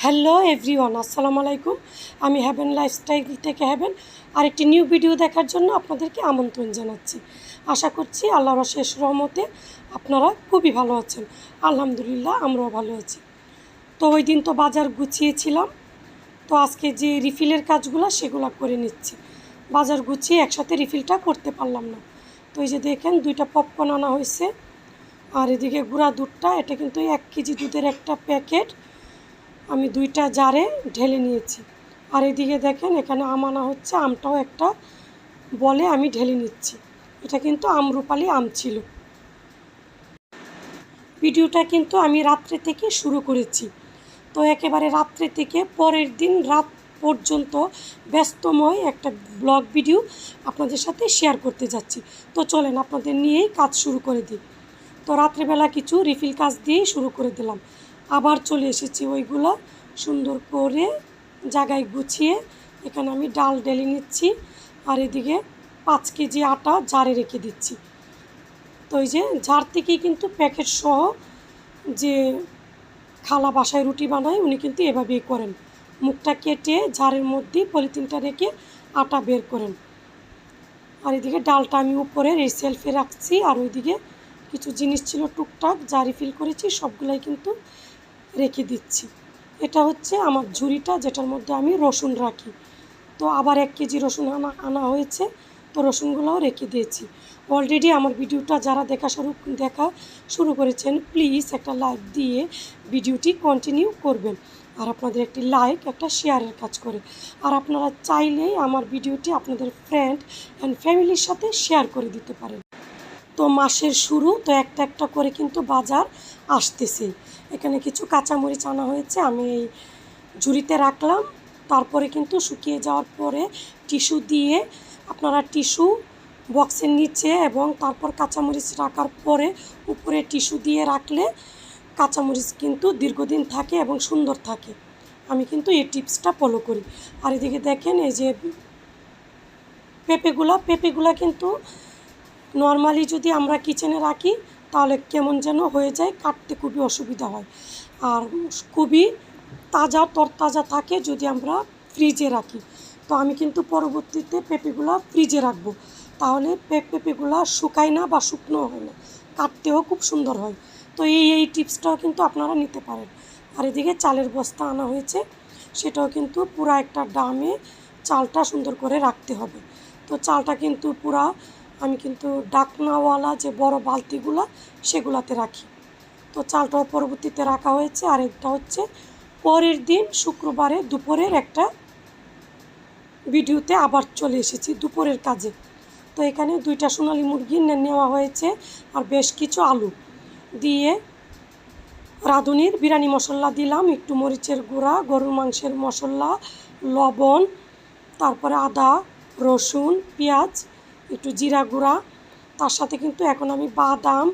Hello everyone, আসসালামু আলাইকুম। আমি হ্যাভেন লাইফস্টাইল থেকে হ্যাভেন আরেকটি নিউ ভিডিও দেখার জন্য আপনাদেরকে আমন্ত্রণ জানাচ্ছি। আশা করছি আল্লাহর শেষ রহমতে আপনারা খুবই ভালো আছেন। আলহামদুলিল্লাহ, আমরাও ভালো আছি। তো ওই দিন তো বাজার গুছিয়েছিলাম, তো আজকে যে রিফিলের কাজগুলো সেগুলো করে নিচ্ছি। বাজার গুছিয়ে একসাথে রিফিলটা করতে পারলাম না। তো এই যে দেখেন 2টা পপকর্ন আনা হয়েছে, আর এদিকে গুঁড়া দুধটা, এটা কিন্তু 1 কেজি দুধের একটা প্যাকেট, আমি 2টা জারে ঢেলে নিয়েছি। আর এদিকে দেখেন এখানে আম আনা হচ্ছে, আমটাও একটা বলে আমি ঢেলে নিচ্ছি। এটা কিন্তু আমরুপালি আম ছিল। ভিডিওটা কিন্তু আমি রাত্রে থেকে শুরু করেছি, তো একেবারে রাত্রে থেকে পরের দিন রাত পর্যন্ত ব্যস্তময় একটা ব্লগ ভিডিও আপনাদের সাথে শেয়ার করতে যাচ্ছি। তো চলেন আপনাদের নিয়েই কাজ শুরু করে দিই। তো রাত্রেবেলা কিছু রিফিল কাজ দিয়েই শুরু করে দিলাম। আবার চলে এসেছি ওইগুলো সুন্দর করে জায়গায় গুছিয়ে। এখানে আমি ডাল ঢেলে নিচ্ছি, আর এদিকে 5 কেজি আটা জারে রেখে দিচ্ছি। তো এই যে জার থেকেই কিন্তু প্যাকেট সহ যে খালা বাসায় রুটি বানায় উনি কিন্তু এভাবেই করেন, মুখটা কেটে জারের মধ্যে পলিথিনটা রেখে আটা বের করেন। আর এদিকে ডালটা আমি উপরের এই সেলফে রাখছি, আর ওইদিকে কিছু জিনিস ছিল টুকটাক যা রিফিল করেছি সবগুলাই কিন্তু রেখে দিচ্ছি। এটা হচ্ছে আমার ঝুড়িটা, যেটার মধ্যে আমি রসুন রাখি। তো আবার 1 কেজি রসুন আনা হয়েছে, তো রসুনগুলোও রেখে দিয়েছি। অলরেডি আমার ভিডিওটা যারা দেখা শুরু করেছেন, প্লিজ একটা লাইক দিয়ে ভিডিওটি কন্টিনিউ করবেন। আর আপনাদের একটি লাইক একটা শেয়ারের কাজ করে। আর আপনারা চাইলেই আমার ভিডিওটি আপনাদের ফ্রেন্ড অ্যান্ড ফ্যামিলির সাথে শেয়ার করে দিতে পারেন। তো মাসের শুরু, তো একটা একটা করে কিন্তু বাজার আসতেছে। এখানে কিছু কাঁচামরিচ আনা হয়েছে, আমি এই ঝুড়িতে রাখলাম। তারপরে কিন্তু শুকিয়ে যাওয়ার পরে টিস্যু দিয়ে, আপনারা টিস্যু বক্সের নিচে এবং তারপর কাঁচামরিচ রাখার পরে উপরে টিস্যু দিয়ে রাখলে কাঁচামরিচ কিন্তু দীর্ঘদিন থাকে এবং সুন্দর থাকে। আমি কিন্তু এই টিপসটা ফলো করি। আর এদিকে দেখেন এই যে পেঁপেগুলা কিন্তু নর্মালি যদি আমরা কিচেনে রাখি তাহলে কেমন যেন হয়ে যায়, কাটতে খুবই অসুবিধা হয়। আর খুবই তরতাজা থাকে যদি আমরা ফ্রিজে রাখি। তো আমি কিন্তু পরবর্তীতে পেঁপেগুলো ফ্রিজে রাখবো, তাহলে পেঁপেগুলো শুকায় না বা শুকনো হয় না, কাটতেও খুব সুন্দর হয়। তো এই টিপসটাও কিন্তু আপনারা নিতে পারেন। আর এদিকে চালের বস্তা আনা হয়েছে, সেটাও কিন্তু পুরা একটা ড্রামে চালটা সুন্দর করে রাখতে হবে। তো চালটা কিন্তু আমি কিন্তু ডাকনাওয়ালা যে বড় বালতিগুলো সেগুলাতে রাখি। তো চালটাও পরবর্তীতে রাখা হয়েছে। আর এটা হচ্ছে পরের দিন শুক্রবারে দুপুরের একটা ভিডিওতে আবার চলে এসেছি দুপুরের কাজে। তো এখানে 2টা সোনালী মুরগি নেওয়া হয়েছে, আর বেশ কিছু আলু দিয়ে রাঁধুনির বিরিয়ানি মশলা দিলাম, একটু মরিচের গুঁড়া, গরুর মাংসের মশলা, লবণ, তারপরে আদা, রসুন, পেঁয়াজ, একটু জিরা গুঁড়া। তার সাথে কিন্তু এখন আমি বাদাম,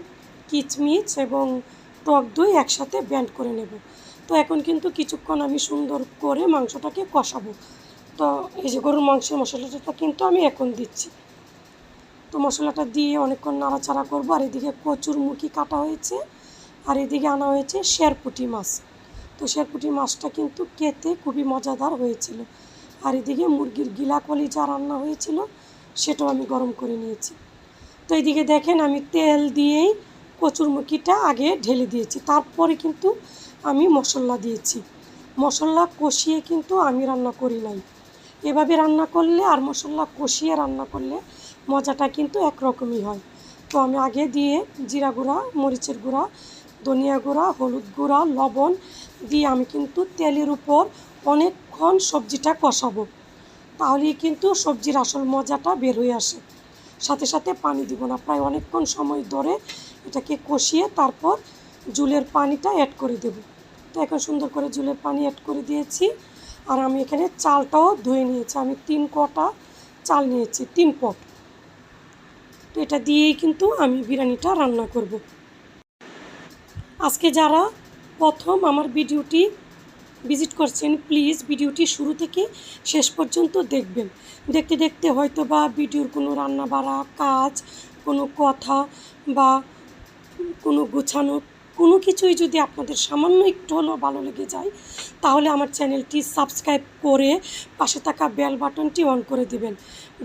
কিচমিচ এবং টক দই একসাথে ব্লেন্ড করে নেব। তো এখন কিন্তু কিছুক্ষণ আমি সুন্দর করে মাংসটাকে কষাবো। তো এই যে গরুর মাংসের মশলাটা কিন্তু আমি এখন দিচ্ছি। তো মশলাটা দিয়ে অনেকক্ষণ নাড়াচাড়া করবো। আর এদিকে কচুরমুখী কাটা হয়েছে, আর এদিকে আনা হয়েছে শেরপুঁটি মাছ। তো শেরপুঁটি মাছটা কিন্তু খেতে খুবই মজাদার হয়েছিল। আর এদিকে মুরগির গিলা কলিজা রান্না হয়েছিল, সেটাও আমি গরম করে নিয়েছি। তো এইদিকে দেখেন আমি তেল দিয়েই কচুরমুখীটা আগে ঢেলে দিয়েছি, তারপরে কিন্তু আমি মশলা দিয়েছি। মশলা কষিয়ে কিন্তু আমি রান্না করি নাই, এভাবে রান্না করলে আর মশলা কষিয়ে রান্না করলে মজাটা কিন্তু একরকমই হয়। তো আমি আগে দিয়ে জিরা গুঁড়া, মরিচের গুঁড়া, ধনিয়া গুঁড়া, হলুদ গুঁড়া, লবণ দিয়ে আমি কিন্তু তেলের উপর অনেকক্ষণ সবজিটা কষাবো, তাহলেই কিন্তু সবজির আসল মজাটা বের হয়ে আসে। সাথে সাথে পানি দিব না, প্রায় অনেকক্ষণ সময় ধরে এটাকে কষিয়ে তারপর জুলের পানিটা অ্যাড করে দেব। তো এখন সুন্দর করে জুলের পানি অ্যাড করে দিয়েছি। আর আমি এখানে চালটাও ধুয়ে নিয়েছি, আমি 3 কোটা চাল নিয়েছি, 3 পট। তো এটা দিয়েই কিন্তু আমি বিরিয়ানিটা রান্না করব। আজকে যারা প্রথম আমার ভিডিওটি ভিজিট করছেন, প্লিজ ভিডিওটি শুরু থেকে শেষ পর্যন্ত দেখবেন। দেখতে দেখতে হয়তো বা ভিডিওর কোনো রান্না বাড়া কাজ, কোনো কথা বা কোনো গোছানো কোনো কিছুই যদি আপনাদের সামান্য একটু হলেও ভালো লেগে যায় তাহলে আমার চ্যানেলটি সাবস্ক্রাইব করে পাশে থাকা বেল বাটনটি অন করে দিবেন।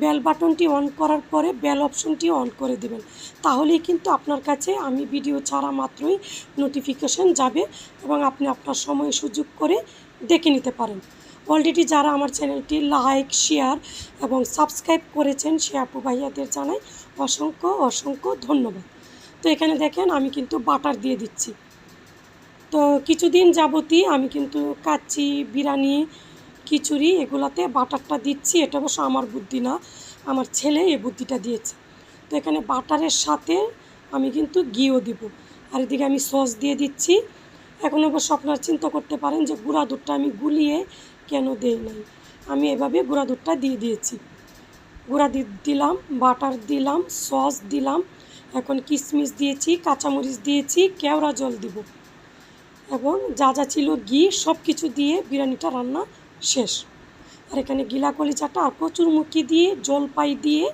বেল বাটনটি অন করার পরে বেল অপশনটি অন করে দিবেন, তাহলেই কিন্তু আপনার কাছে আমি ভিডিও ছাড়া মাত্রই নোটিফিকেশন যাবে এবং আপনি আপনার সময় সুযোগ করে দেখে নিতে পারেন। অলরেডি যারা আমার চ্যানেলটি লাইক, শেয়ার এবং সাবস্ক্রাইব করেছেন সে আপু ভাইয়াদের জানাই অসংখ্য অসংখ্য ধন্যবাদ। তো এখানে দেখেন আমি কিন্তু বাটার দিয়ে দিচ্ছি। তো কিছুদিন যাবতই আমি কিন্তু কাচ্চি, বিরিয়ানি, খিচুড়ি এগুলাতে বাটারটা দিচ্ছি। এটা অবশ্য আমার বুদ্ধি না, আমার ছেলে এই বুদ্ধিটা দিয়েছে। তো এখানে বাটারের সাথে আমি কিন্তু ঘিও দিব, আর এদিকে আমি সস দিয়ে দিচ্ছি। এখন অবশ্য আপনারা চিন্তা করতে পারেন যে গুঁড়া দুধটা আমি গুলিয়ে কেন দেই নাই, আমি এভাবে গুঁড়া দুধটা দিয়ে দিয়েছি। গুঁড়া দুধ দিলাম, বাটার দিলাম, সস দিলাম, এখন কিশমিশ দিয়েছি, কাঁচামরিচ দিয়েছি, কেওড়া জল দিব এবং যা যা ছিল ঘি সব কিছু দিয়ে বিরিয়ানিটা রান্না শেষ। আর এখানে গিলা কলিজাটা আর কচুরমুখী দিয়ে জলপাই দিয়ে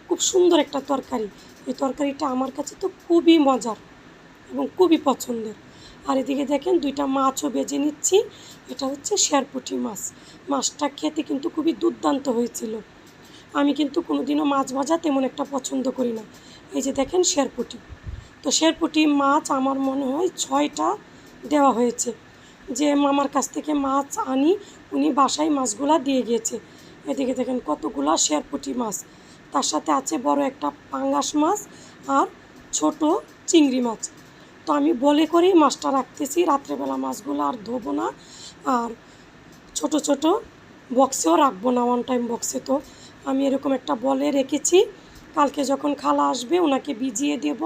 খুব সুন্দর একটা তরকারি। এই তরকারিটা আমার কাছে তো খুবই মজার এবং খুবই পছন্দের। আর এদিকে দেখেন দুইটা মাছও ভেজে নিচ্ছি। এটা হচ্ছে শেরপুঁটি মাছ। মাছটা খেতে কিন্তু খুবই দুর্দান্ত হয়েছিল। আমি কিন্তু কোনোদিনও মাছ ভাজা তেমন একটা পছন্দ করি না। এই যে দেখেন শেরপুঁটি, তো শেরপুঁটি মাছ আমার মনে হয় 6টা দেওয়া হয়েছে। যে মামার কাছ থেকে মাছ আনি উনি বাসায় মাছগুলা দিয়ে গিয়েছে। এদিকে দেখেন কতগুলা শেরপুঁটি মাছ, তার সাথে আছে বড় একটা পাঙ্গাস মাছ আর ছোট চিংড়ি মাছ। তো আমি বলে করেই মাছটা রাখতেছি, রাত্রেবেলা মাছগুলো আর ধোবো না, আর ছোট ছোট বক্সেও রাখবো না, ওয়ান টাইম বক্সে। তো আমি এরকম একটা বলে রেখেছি, কালকে যখন খালা আসবে ওনাকে ভিজিয়ে দেব,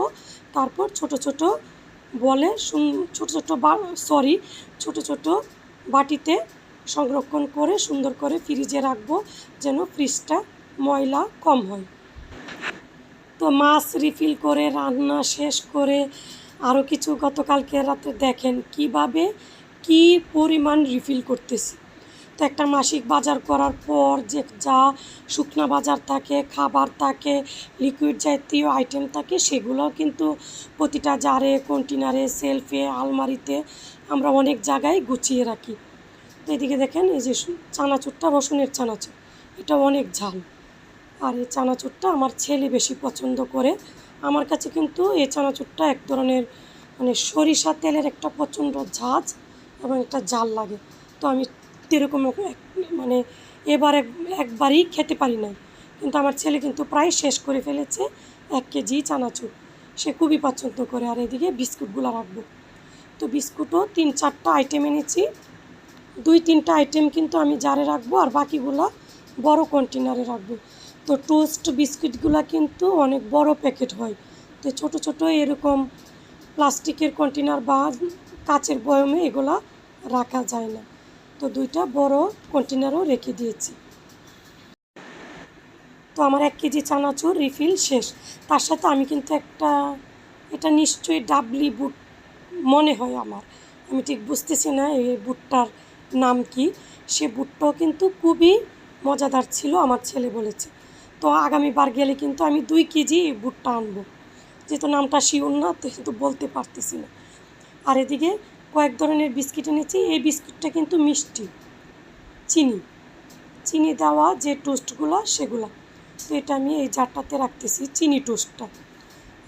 তারপর ছোট ছোট বলে ছোট ছোট বাটিতে সংরক্ষণ করে সুন্দর করে ফ্রিজে রাখবো, যেন ফ্রিজটা ময়লা কম হয়। তো মাছ রিফিল করে রান্না শেষ করে আরও কিছু গতকালকে রাতে দেখেন কিভাবে কি পরিমাণ রিফিল করতেছি। তো একটা মাসিক বাজার করার পর যে যা শুকনা বাজার থাকে, খাবার থাকে, লিকুইড জাতীয় আইটেম থাকে, সেগুলো কিন্তু প্রতিটা জারে, কন্টেনারে, সেলফে, আলমারিতে আমরা অনেক জায়গায় গুছিয়ে রাখি। তো এদিকে দেখেন এই যে চানাচুরটা, রসুনের চানাচুর, এটা অনেক ঝাল। আর এই চানাচুরটা আমার ছেলে বেশি পছন্দ করে। আমার কাছে কিন্তু এই চানাচুরটা এক ধরনের মানে সরিষা তেলের একটা প্রচণ্ড ঝাঁজ এবং একটা জাল লাগে। তো আমি এরকম মানে একবারই খেতে পারি না, কিন্তু আমার ছেলে কিন্তু প্রায় শেষ করে ফেলেছে 1 কেজি চানাচুর, সে খুবই পছন্দ করে। আর এদিকে বিস্কুটগুলো রাখবো। তো বিস্কুটও 3-4টা আইটেম এনেছি, 2-3টা আইটেম কিন্তু আমি জারে রাখবো আর বাকিগুলো বড় কন্টেনারে রাখবো। তো টোস্ট বিস্কিটগুলো কিন্তু অনেক বড় প্যাকেট হয়, তো ছোট ছোট এরকম প্লাস্টিকের কন্টেনার বা কাচের বয়মে এগুলা রাখা যায় না। তো 2টা বড় কন্টেনারও রেখে দিয়েছি। তো আমার 1 কেজি চানাচুর রিফিল শেষ। তার সাথে আমি কিন্তু এটা নিশ্চয়ই ডাবলি বুট মনে হয় আমার, আমি ঠিক বুঝতেছি না এই বুটটার নাম কি। সে বুটটাও কিন্তু খুবই মজাদার ছিল, আমার ছেলে বলেছে। তো আগামীবার গেলে কিন্তু আমি 2 কেজি এই বুটটা আনবো, যেহেতু নামটা শিওর না তো কিন্তু বলতে পারতেছি না। আর এদিকে কয়েক ধরনের বিস্কিট এনেছি। এই বিস্কিটটা কিন্তু মিষ্টি, চিনি দেওয়া যে টোস্টগুলো সেগুলো। তো এটা আমি এই জারটাতে রাখতেছি, চিনি টোস্টটা।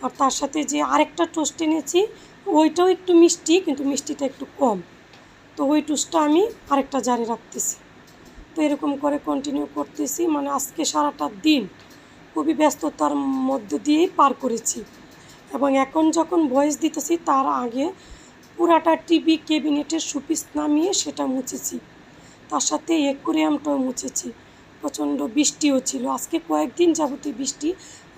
আর তার সাথে যে আরেকটা টোস্ট এনেছি ওইটাও একটু মিষ্টি, কিন্তু মিষ্টিটা একটু কম। তো ওই টোস্টটা আমি আরেকটা জারে রাখতেছি। তো এরকম করে কন্টিনিউ করতেছি, মানে আজকে সারাটা দিন খুবই ব্যস্ততার মধ্য দিয়েই পার করেছি। এবং এখন যখন ভয়েস দিতেছি তার আগে পুরাটা টিভি ক্যাবিনেটের শোপিস নামিয়ে সেটা মুছেছি, তার সাথে অ্যাকুয়ারিয়ামটাও মুছেছি। প্রচণ্ড বৃষ্টিও ছিল আজকে, কয়েকদিন যাবতীয় বৃষ্টি,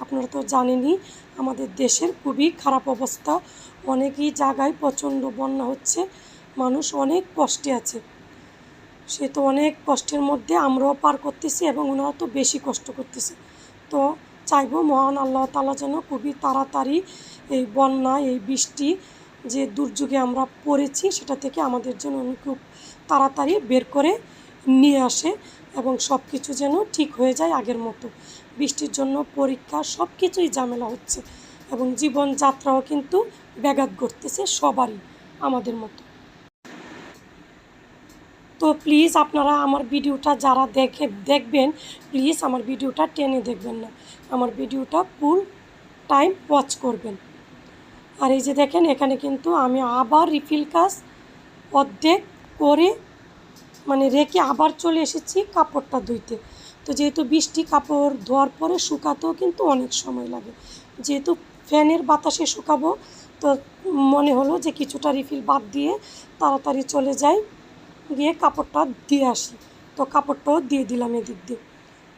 আপনারা তো জানেনই আমাদের দেশের খুবই খারাপ অবস্থা, অনেকই জায়গায় প্রচণ্ড বন্যা হচ্ছে, মানুষ অনেক কষ্টে আছে। সে তো অনেক কষ্টের মধ্যে আমরাও পার করতেছি এবং ওনারা তো বেশি কষ্ট করতেছে। তো চাইবো মহান আল্লাহ তাআলা যেন খুবই তাড়াতাড়ি এই বন্যা, এই বৃষ্টি যে দুর্যোগে আমরা পড়েছি সেটা থেকে আমাদের জন্য উনি খুব তাড়াতাড়ি বের করে নিয়ে আসে এবং সব কিছু যেন ঠিক হয়ে যায় আগের মতো। বৃষ্টির জন্য পরীক্ষা সব কিছুই ঝামেলা হচ্ছে এবং জীবনযাত্রাও কিন্তু ব্যাঘাত ঘটতেছে সবারই, আমাদের মতো। তো প্লিজ আপনারা আমার ভিডিওটা যারা দেখবেন, প্লিজ আমার ভিডিওটা টেনে দেখবেন না, আমার ভিডিওটা ফুল টাইম ওয়াচ করবেন। আর এই যে দেখেন, এখানে কিন্তু আমি আবার রিফিল কাজ অর্ধেক করে মানে রেখে আবার চলে এসেছি কাপড়টা ধুইতে। তো যেহেতু বৃষ্টি, কাপড় ধোয়ার পরে শুকাতেও কিন্তু অনেক সময় লাগে, যেহেতু ফ্যানের বাতাসে শুকাবো, তো মনে হলো যে কিছুটা রিফিল বাদ দিয়ে তাড়াতাড়ি চলে যাই, গিয়ে কাপড়টা দিয়ে আসি। তো কাপড়টাও দিয়ে দিলাম এদিক দিয়ে,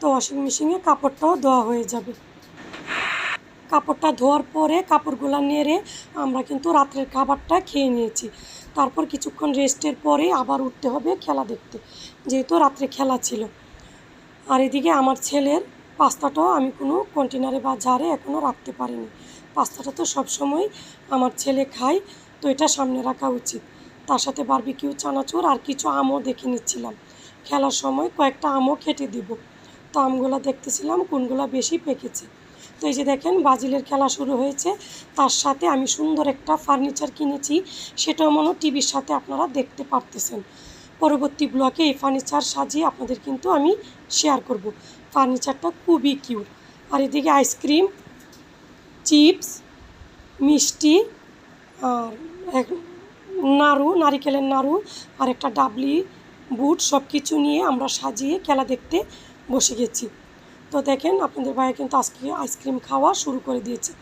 তো ওয়াশিং মেশিনে কাপড়টাও ধোয়া হয়ে যাবে। কাপড়টা ধোয়ার পরে কাপড়গুলো নেড়ে আমরা কিন্তু রাত্রের খাবারটা খেয়ে নিয়েছি। তারপর কিছুক্ষণ রেস্টের পরে আবার উঠতে হবে খেলা দেখতে, যেহেতু রাত্রে খেলা ছিল। আর এদিকে আমার ছেলের পাস্তাটাও আমি কোনো কন্টেনারে বা জারে এখনও রাখতে পারিনি। পাস্তাটা তো সবসময় আমার ছেলে খায়, তো এটা সামনে রাখা উচিত। তার সাথে বারবিকিউ, চানাচুর আর কিছু আমও দেখে নিচ্ছিলাম, খেলার সময় কয়েকটা আমও কেটে দিব। তো আমগুলো দেখতেছিলাম কোনগুলো বেশি পেকেছে। তো এই যে দেখেন, ব্রাজিলের খেলা শুরু হয়েছে, তার সাথে আমি সুন্দর একটা ফার্নিচার কিনেছি, সেটাও মনে টিভির সাথে আপনারা দেখতে পারতেছেন। পরবর্তী ব্লকে এই ফার্নিচার সাজিয়ে আপনাদের কিন্তু আমি শেয়ার করব। ফার্নিচারটা খুবই কিউট। আর এদিকে আইসক্রিম, চিপস, মিষ্টি আর নাড়ু, নারিকেলের নাড়ু আর একটা ডাবলি বুট, সব কিছু নিয়ে আমরা সাজিয়ে খেলা দেখতে বসে গেছি। তো দেখেন, আপনাদের ভাইয়া কিন্তু আজকে আইসক্রিম খাওয়া শুরু করে দিয়েছে।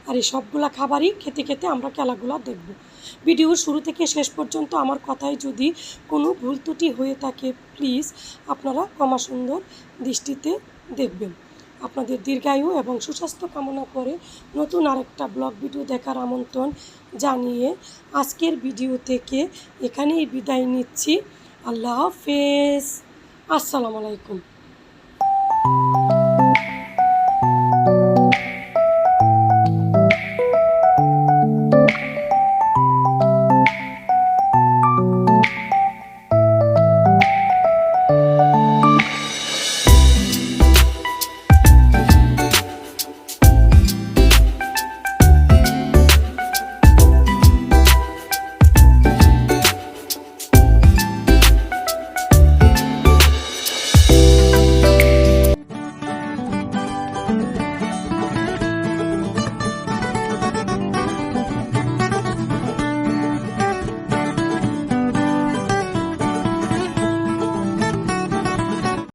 আর এই সবগুলা খাবারই খেতে খেতে আমরা খেলাগুলো দেখব। ভিডিওর শুরু থেকে শেষ পর্যন্ত আমার কথায় যদি কোনো ভুল ত্রুটি হয়ে থাকে, প্লিজ আপনারা ক্ষমা সুন্দর দৃষ্টিতে দেখবেন। আপনাদের দীর্ঘায়ু এবং সুস্বাস্থ্য কামনা করে নতুন আরেকটা ব্লগ ভিডিও দেখার আমন্ত্রণ জানিয়ে আজকের ভিডিও থেকে এখানেই বিদায় নিচ্ছি। আল্লাহ হাফেজ, আসসালামু আলাইকুম।